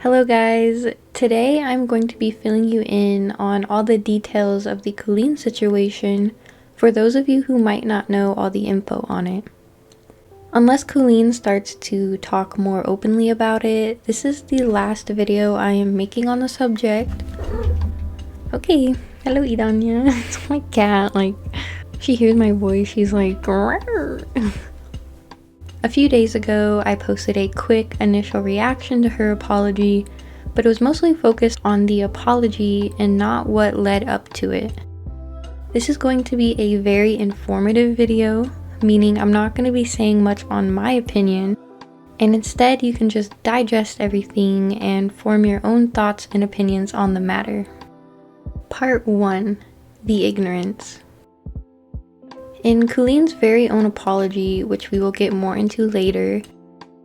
Hello guys, today I'm going to be filling you in on all the details of the Kooleen situation for those of you who might not know all the info on it. Unless Kooleen starts to talk more openly about it, this is the last video I am making on the subject. Okay, hello Idanya. It's my cat, she hears my voice, she's like "Rrr." A few days ago, I posted a quick initial reaction to her apology, but it was mostly focused on the apology and not what led up to it. This is going to be a very informative video, meaning I'm not going to be saying much on my opinion, and instead you can just digest everything and form your own thoughts and opinions on the matter. Part 1. The ignorance. In Kooleen's very own apology, which we will get more into later,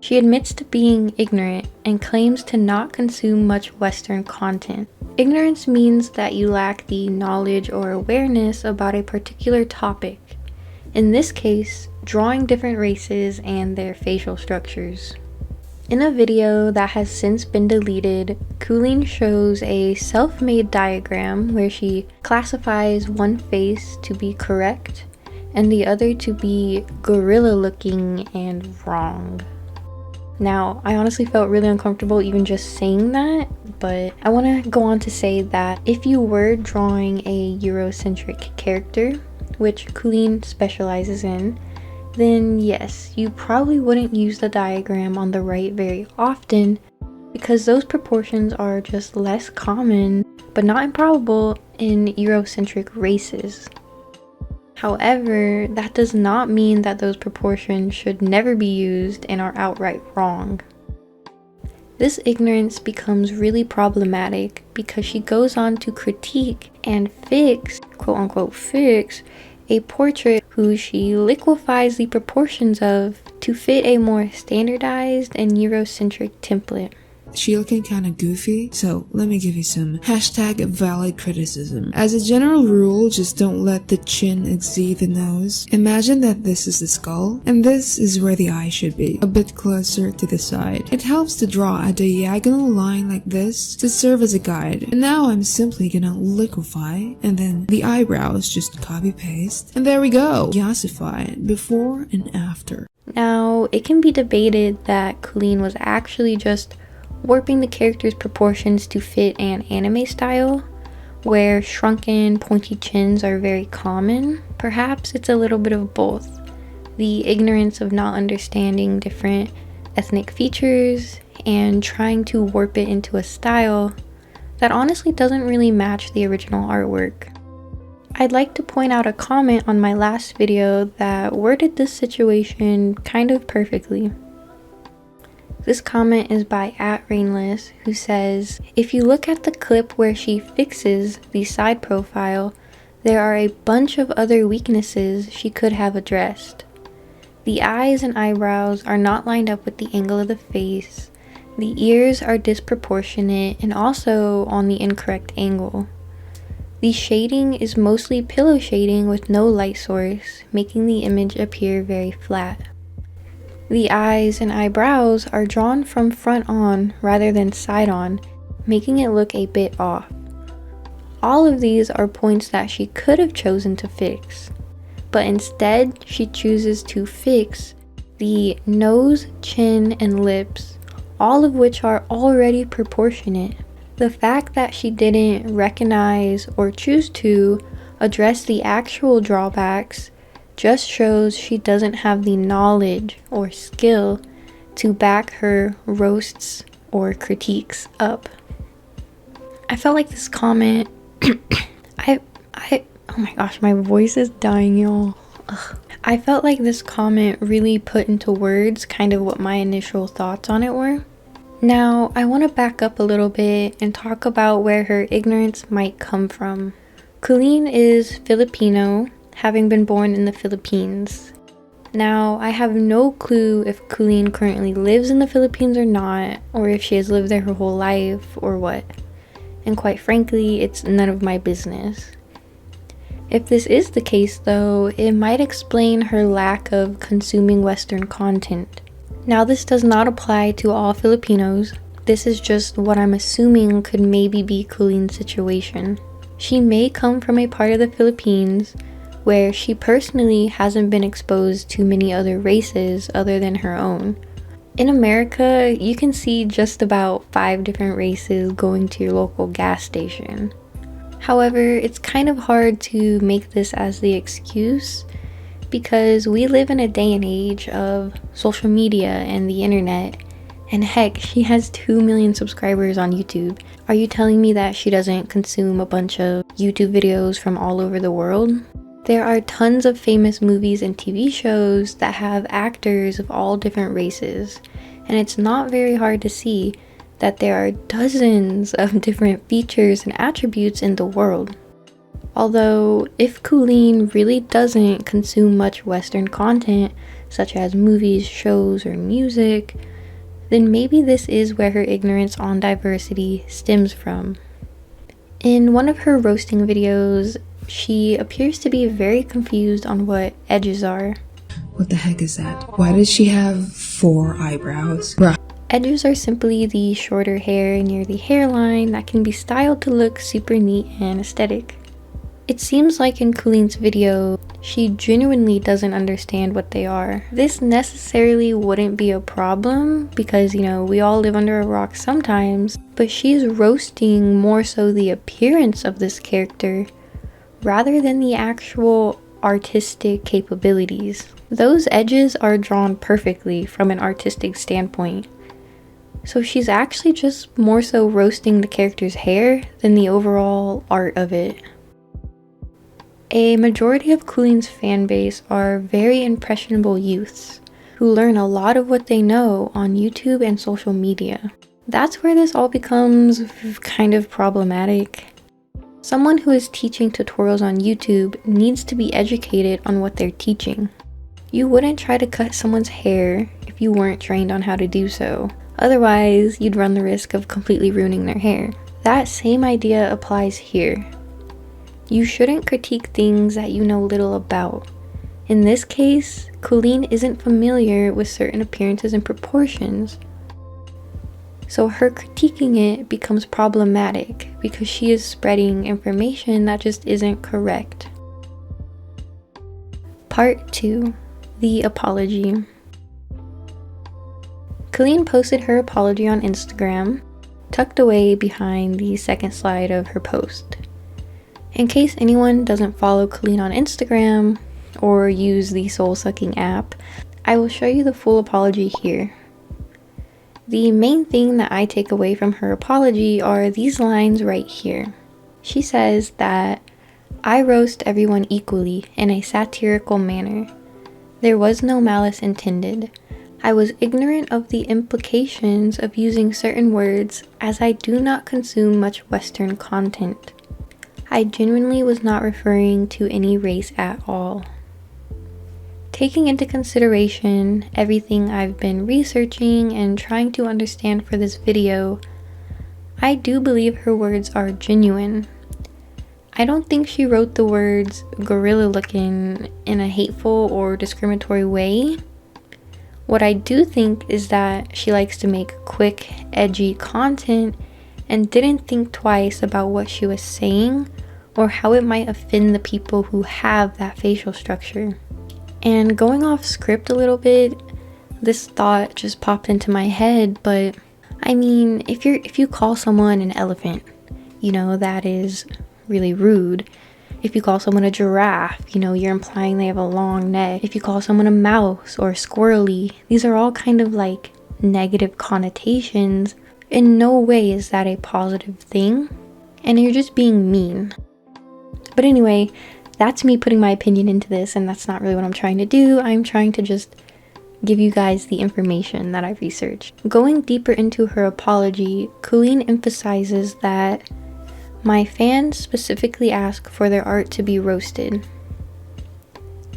she admits to being ignorant and claims to not consume much Western content. Ignorance means that you lack the knowledge or awareness about a particular topic. In this case, drawing different races and their facial structures. In a video that has since been deleted, Kooleen shows a self-made diagram where she classifies one face to be correct and the other to be gorilla looking and wrong. Now, I honestly felt really uncomfortable even just saying that, but I want to go on to say that if you were drawing a Eurocentric character, which Kooleen specializes in, then yes, you probably wouldn't use the diagram on the right very often because those proportions are just less common, but not improbable in Eurocentric races. However, that does not mean that those proportions should never be used and are outright wrong. This ignorance becomes really problematic because she goes on to critique and fix, quote unquote fix, a portrait who she liquefies the proportions of to fit a more standardized and Eurocentric template. She looking kinda goofy, so let me give you some #valid criticism. As a general rule, just don't let the chin exceed the nose. Imagine that this is the skull, and this is where the eye should be, a bit closer to the side. It helps to draw a diagonal line like this to serve as a guide. And now I'm simply gonna liquefy, and then the eyebrows just copy paste, and there we go, gassify before and after. Now, it can be debated that Kooleen was actually just warping the character's proportions to fit an anime style, where shrunken, pointy chins are very common. Perhaps it's a little bit of both. The ignorance of not understanding different ethnic features and trying to warp it into a style that honestly doesn't really match the original artwork. I'd like to point out a comment on my last video that worded this situation kind of perfectly. This comment is by @Rainless, who says, if you look at the clip where she fixes the side profile, there are a bunch of other weaknesses she could have addressed. The eyes and eyebrows are not lined up with the angle of the face, the ears are disproportionate and also on the incorrect angle. The shading is mostly pillow shading with no light source, making the image appear very flat. The eyes and eyebrows are drawn from front on rather than side on, making it look a bit off. All of these are points that she could have chosen to fix, but instead she chooses to fix the nose, chin, and lips, all of which are already proportionate. The fact that she didn't recognize or choose to address the actual drawbacks just shows she doesn't have the knowledge or skill to back her roasts or critiques up. I felt like this comment oh my gosh, my voice is dying, y'all. I felt like this comment really put into words kind of what my initial thoughts on it were. Now, I want to back up a little bit and talk about where her ignorance might come from. Kooleen is Filipino, having been born in the Philippines. Now, I have no clue if Kooleen currently lives in the Philippines or not, or if she has lived there her whole life, or what. And quite frankly, it's none of my business. If this is the case though, it might explain her lack of consuming Western content. Now, this does not apply to all Filipinos. This is just what I'm assuming could maybe be Kooleen's situation. She may come from a part of the Philippines where she personally hasn't been exposed to many other races other than her own. In America, you can see just about 5 different races going to your local gas station. However, it's kind of hard to make this as the excuse because we live in a day and age of social media and the internet. And heck, she has 2 million subscribers on YouTube. Are you telling me that she doesn't consume a bunch of YouTube videos from all over the world? There are tons of famous movies and TV shows that have actors of all different races, and it's not very hard to see that there are dozens of different features and attributes in the world. Although, if Kooleen really doesn't consume much Western content, such as movies, shows, or music, then maybe this is where her ignorance on diversity stems from. In one of her roasting videos, she appears to be very confused on what edges are. What the heck is that? Why does she have 4 eyebrows? Bruh. Edges are simply the shorter hair near the hairline that can be styled to look super neat and aesthetic. It seems like in Kooleen's video, she genuinely doesn't understand what they are. This necessarily wouldn't be a problem because, we all live under a rock sometimes, but she's roasting more so the appearance of this character rather than the actual artistic capabilities. Those edges are drawn perfectly from an artistic standpoint. So she's actually just more so roasting the character's hair than the overall art of it. A majority of Kooleen's fan base are very impressionable youths who learn a lot of what they know on YouTube and social media. That's where this all becomes kind of problematic. Someone who is teaching tutorials on YouTube needs to be educated on what they're teaching. You wouldn't try to cut someone's hair if you weren't trained on how to do so. Otherwise, you'd run the risk of completely ruining their hair. That same idea applies here. You shouldn't critique things that you know little about. In this case, Kooleen isn't familiar with certain appearances and proportions. So her critiquing it becomes problematic because she is spreading information that just isn't correct. Part 2. The apology. Kooleen posted her apology on Instagram, tucked away behind the second slide of her post. In case anyone doesn't follow Kooleen on Instagram or use the soul-sucking app, I will show you the full apology here. The main thing that I take away from her apology are these lines right here. She says that, "I roast everyone equally in a satirical manner. There was no malice intended. I was ignorant of the implications of using certain words as I do not consume much Western content. I genuinely was not referring to any race at all." Taking into consideration everything I've been researching and trying to understand for this video, I do believe her words are genuine. I don't think she wrote the words gorilla looking in a hateful or discriminatory way. What I do think is that she likes to make quick, edgy content and didn't think twice about what she was saying or how it might offend the people who have that facial structure. And going off script a little bit, this thought just popped into my head, but I mean, if you call someone an elephant, that is really rude. If you call someone a giraffe, you're implying they have a long neck. If you call someone a mouse or squirrely, these are all kind of like negative connotations. In no way is that a positive thing, and you're just being mean. But anyway, that's me putting my opinion into this, and that's not really what I'm trying to do. I'm trying to just give you guys the information that I've researched. Going deeper into her apology, Kooleen emphasizes that my fans specifically ask for their art to be roasted.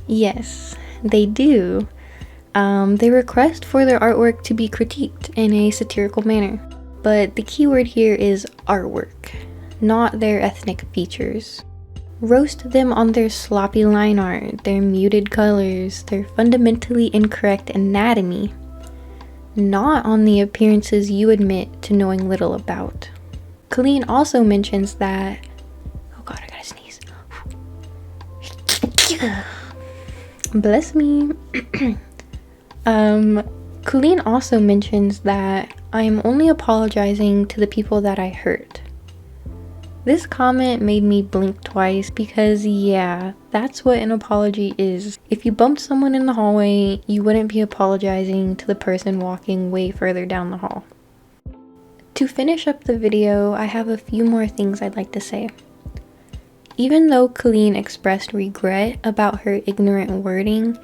Yes, they do. They request for their artwork to be critiqued in a satirical manner. But the key word here is artwork, not their ethnic features. Roast them on their sloppy line art, their muted colors, their fundamentally incorrect anatomy. not on the appearances you admit to knowing little about. Kooleen also mentions that, oh god, I gotta sneeze. Bless me. Kooleen also mentions that I am only apologizing to the people that I hurt. This comment made me blink twice because yeah, that's what an apology is. If you bumped someone in the hallway, you wouldn't be apologizing to the person walking way further down the hall. To finish up the video, I have a few more things I'd like to say. Even though Kooleen expressed regret about her ignorant wording,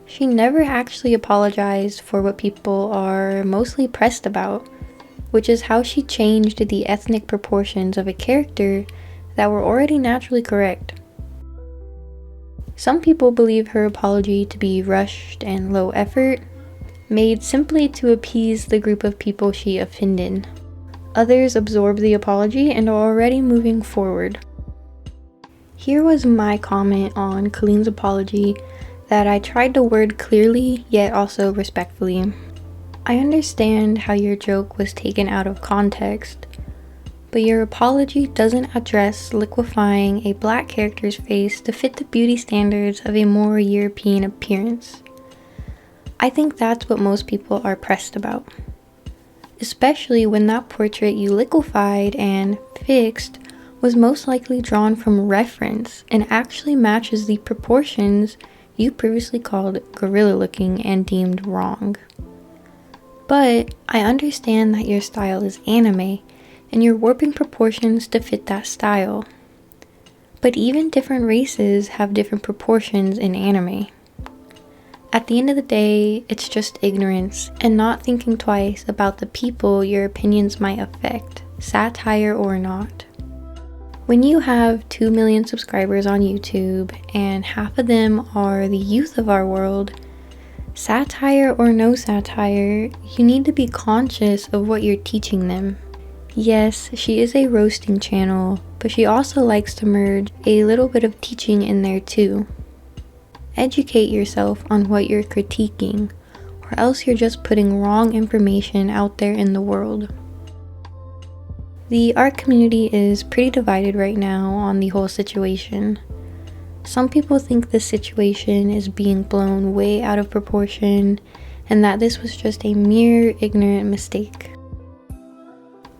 she never actually apologized for what people are mostly pressed about, which is how she changed the ethnic proportions of a character that were already naturally correct. Some people believe her apology to be rushed and low effort, made simply to appease the group of people she offended. Others absorb the apology and are already moving forward. Here was my comment on Kooleen's apology that I tried to word clearly yet also respectfully. I understand how your joke was taken out of context, but your apology doesn't address liquefying a black character's face to fit the beauty standards of a more European appearance. I think that's what most people are pressed about, especially when that portrait you liquefied and fixed was most likely drawn from reference and actually matches the proportions you previously called gorilla looking and deemed wrong. But I understand that your style is anime and you're warping proportions to fit that style. But even different races have different proportions in anime. At the end of the day, it's just ignorance and not thinking twice about the people your opinions might affect, satire or not. When you have 2 million subscribers on YouTube and half of them are the youth of our world, satire or no satire, you need to be conscious of what you're teaching them. Yes, she is a roasting channel, but she also likes to merge a little bit of teaching in there too. Educate yourself on what you're critiquing, or else you're just putting wrong information out there in the world. The art community is pretty divided right now on the whole situation. Some people think this situation is being blown way out of proportion and that this was just a mere ignorant mistake.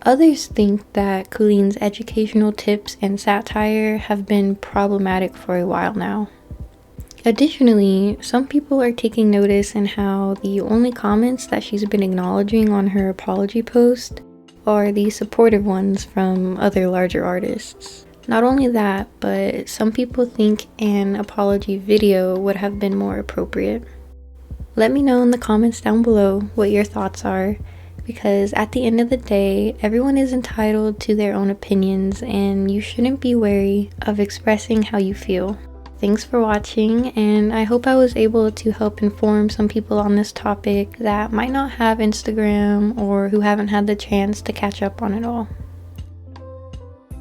Others think that Kooleen's educational tips and satire have been problematic for a while now. Additionally, some people are taking notice in how the only comments that she's been acknowledging on her apology post are the supportive ones from other larger artists. Not only that, but some people think an apology video would have been more appropriate. Let me know in the comments down below what your thoughts are, because at the end of the day, everyone is entitled to their own opinions and you shouldn't be wary of expressing how you feel. Thanks for watching, and I hope I was able to help inform some people on this topic that might not have Instagram or who haven't had the chance to catch up on it all.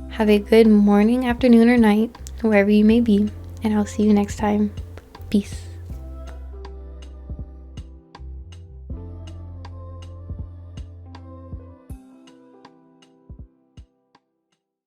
Have a good morning, afternoon, or night, wherever you may be, and I'll see you next time. Peace.